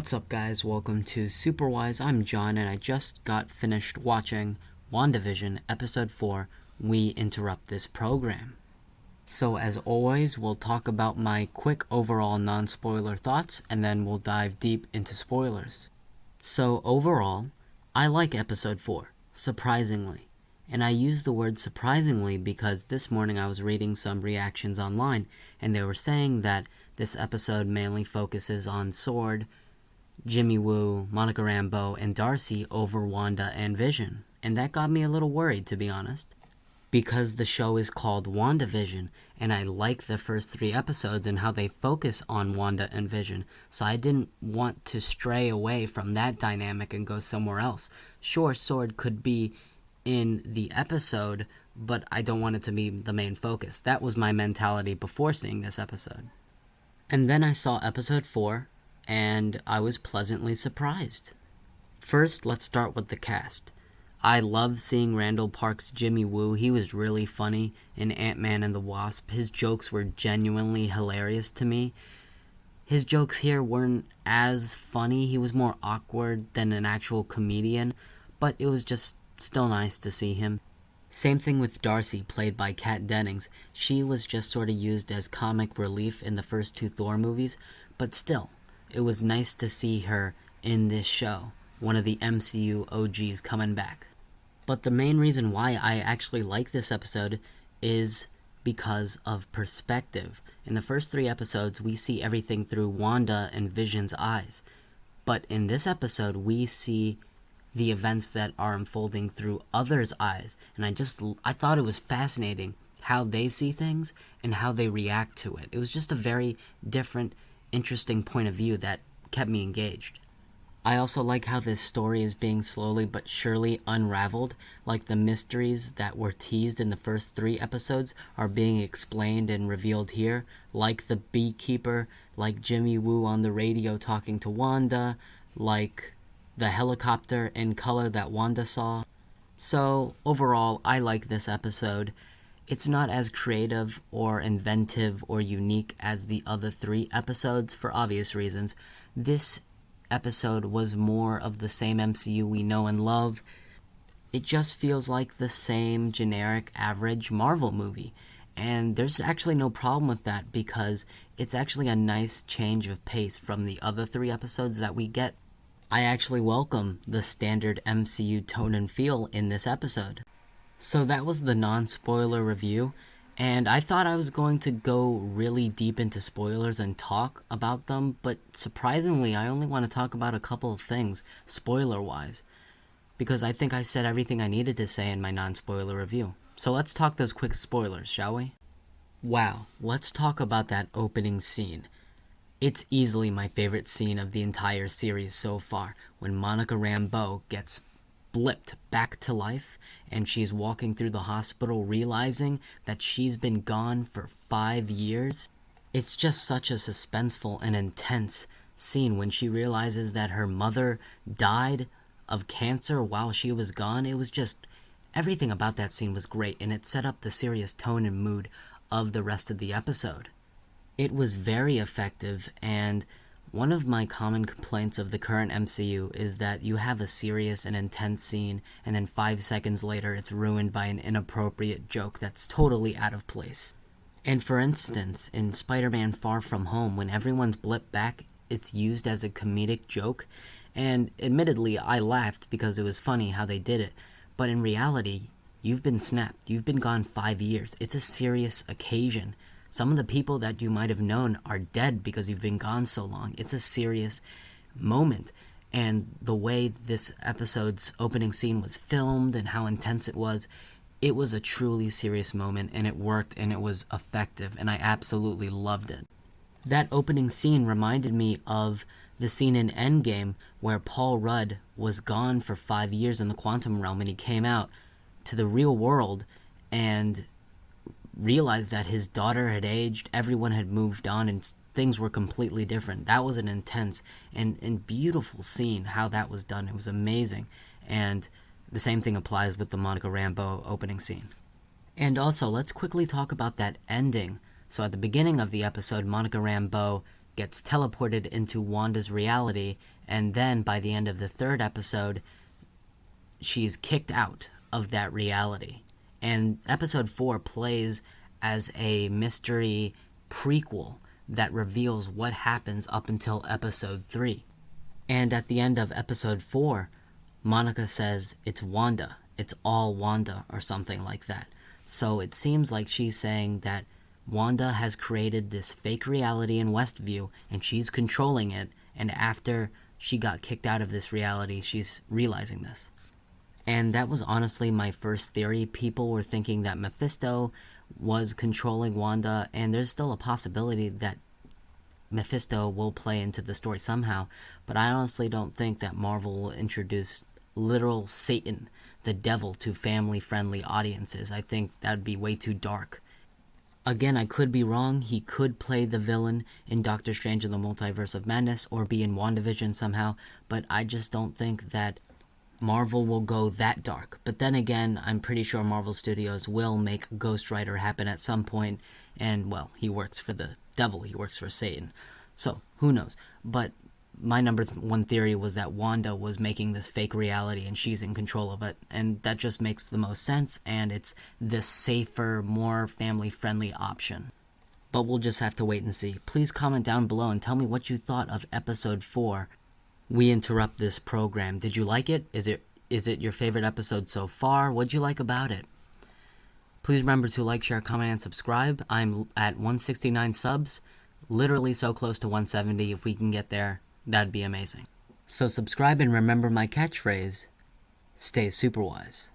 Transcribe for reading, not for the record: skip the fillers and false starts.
What's up, guys? Welcome to Superwise. I'm John, and I just got finished watching WANDAVISION Episode 4, We Interrupt This Program. So as always, we'll talk about my quick overall non-spoiler thoughts, and then we'll dive deep into spoilers. So overall, I like Episode 4, surprisingly. And I use the word surprisingly because this morning I was reading some reactions online, and they were saying that this episode mainly focuses on Sword, Jimmy Woo, Monica Rambeau, and Darcy over Wanda and Vision. And that got me a little worried, to be honest. Because the show is called WandaVision, and I like the first 3 episodes and how they focus on Wanda and Vision, so I didn't want to stray away from that dynamic and go somewhere else. Sure, Sword could be in the episode, but I don't want it to be the main focus. That was my mentality before seeing this episode. And then I saw Episode 4, and I was pleasantly surprised. First, let's start with the cast. I love seeing Randall Park's Jimmy Woo. He was really funny in Ant-Man and the Wasp. His jokes were genuinely hilarious to me. His jokes here weren't as funny. He was more awkward than an actual comedian, but it was just still nice to see him. Same thing with Darcy, played by Kat Dennings. She was just sort of used as comic relief in the first 2 Thor movies, but still, it was nice to see her in this show, one of the MCU OGs coming back. But the main reason why I actually like this episode is because of perspective. In the first 3 episodes, we see everything through Wanda and Vision's eyes. But in this episode, we see the events that are unfolding through others' eyes. And I thought it was fascinating how they see things and how they react to it. It was just a very different, interesting point of view that kept me engaged. I also like how this story is being slowly but surely unraveled, like the mysteries that were teased in the first 3 episodes are being explained and revealed here, like the beekeeper, like Jimmy Woo on the radio talking to Wanda, like the helicopter in color that Wanda saw. So overall, I like this episode. It's not as creative or inventive or unique as the other 3 episodes for obvious reasons. This episode was more of the same MCU we know and love. It just feels like the same generic average Marvel movie. And there's actually no problem with that because it's actually a nice change of pace from the other 3 episodes that we get. I actually welcome the standard MCU tone and feel in this episode. So that was the non-spoiler review, and I thought I was going to go really deep into spoilers and talk about them, but surprisingly I only want to talk about a couple of things, spoiler-wise, because I think I said everything I needed to say in my non-spoiler review. So let's talk those quick spoilers, shall we? Wow, let's talk about that opening scene. It's easily my favorite scene of the entire series so far, when Monica Rambeau gets blipped back to life and she's walking through the hospital realizing that she's been gone for 5 years. It's just such a suspenseful and intense scene when she realizes that her mother died of cancer while she was gone. It was just, everything about that scene was great, and it set up the serious tone and mood of the rest of the episode. It was very effective, and one of my common complaints of the current MCU is that you have a serious and intense scene, and then 5 seconds later it's ruined by an inappropriate joke that's totally out of place. And for instance, in Spider-Man Far From Home, when everyone's blipped back, it's used as a comedic joke, and admittedly I laughed because it was funny how they did it, but in reality, you've been snapped, you've been gone 5 years, it's a serious occasion. Some of the people that you might have known are dead because you've been gone so long. It's a serious moment. And the way this episode's opening scene was filmed and how intense it was a truly serious moment, and it worked and it was effective, and I absolutely loved it. That opening scene reminded me of the scene in Endgame where Paul Rudd was gone for 5 years in the quantum realm, and he came out to the real world and realized that his daughter had aged, everyone had moved on, and things were completely different. That was an intense and beautiful scene, how that was done. It was amazing. And the same thing applies with the Monica Rambeau opening scene. And also, let's quickly talk about that ending. So at the beginning of the episode, Monica Rambeau gets teleported into Wanda's reality, and then by the end of the third episode, she's kicked out of that reality. And episode 4 plays as a mystery prequel that reveals what happens up until episode 3. And at the end of episode 4, Monica says it's Wanda. It's all Wanda, or something like that. So it seems like she's saying that Wanda has created this fake reality in Westview, and she's controlling it, and after she got kicked out of this reality, she's realizing this. And that was honestly my first theory. People were thinking that Mephisto was controlling Wanda, and there's still a possibility that Mephisto will play into the story somehow, but I honestly don't think that Marvel will introduce literal Satan, the devil, to family-friendly audiences. I think that would be way too dark. Again, I could be wrong. He could play the villain in Doctor Strange in the Multiverse of Madness or be in WandaVision somehow, but I just don't think that Marvel will go that dark. But then again, I'm pretty sure Marvel Studios will make Ghost Rider happen at some point, and, well, he works for the devil, he works for Satan. So, who knows? But my number one theory was that Wanda was making this fake reality and she's in control of it, and that just makes the most sense, and it's the safer, more family-friendly option. But we'll just have to wait and see. Please comment down below and tell me what you thought of episode 4, We Interrupt This Program. Did you like it? Is it your favorite episode so far? What'd you like about it? Please remember to like, share, comment, and subscribe. I'm at 169 subs, literally so close to 170. If we can get there, that'd be amazing. So subscribe and remember my catchphrase, stay superwise.